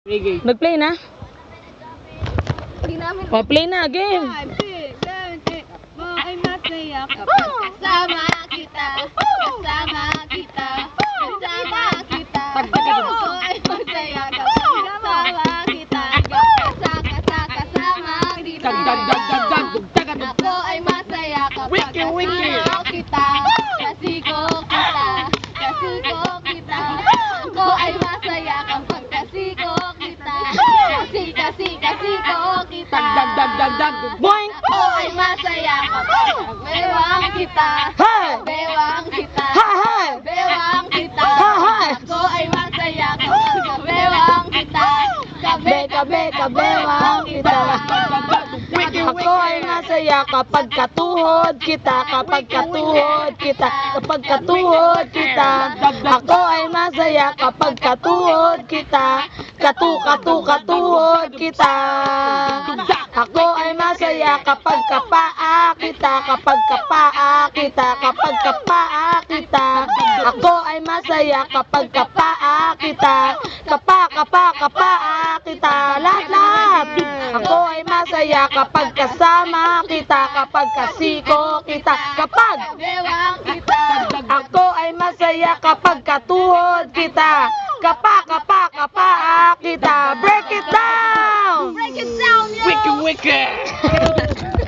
Nag-play na? O, play na, game. Ay masaya kapag kasama kita. Kasama kita. Kasama kita. Ako ay masaya kapag kasama kita. Kasama kita. Ako ay masaya kapag kasama kita. Kasiko kita. Kasiko kita. Ako ay masaya kapag kasiko kita. Kasiko kita. Boing! Ako ay masaya kapag bewang kita. Hey! Bewang kita. Hey! Bewang kita. Hey! Ako ay masaya kapag bewang kita. Kabewang kita. Ako ay masaya kapag katuhod kita, kapag katuhod kita, kapag katuhod kita. Ako ay masaya kapag katuhod kita, katuhod kita. Ako ay masaya kapag kapaa kita, kapag kapaa kita, kapag kapaa kita. Ako ay masaya kapag kapaa kita, kapaa kita. Lahat. Ako ay masaya kapag kasama kita, kapag kasiko kita, kapag Bewang kita. ako ay masaya kapag katuhod kita, kapaa kita. Break it down! Break it down, yo! Wiki!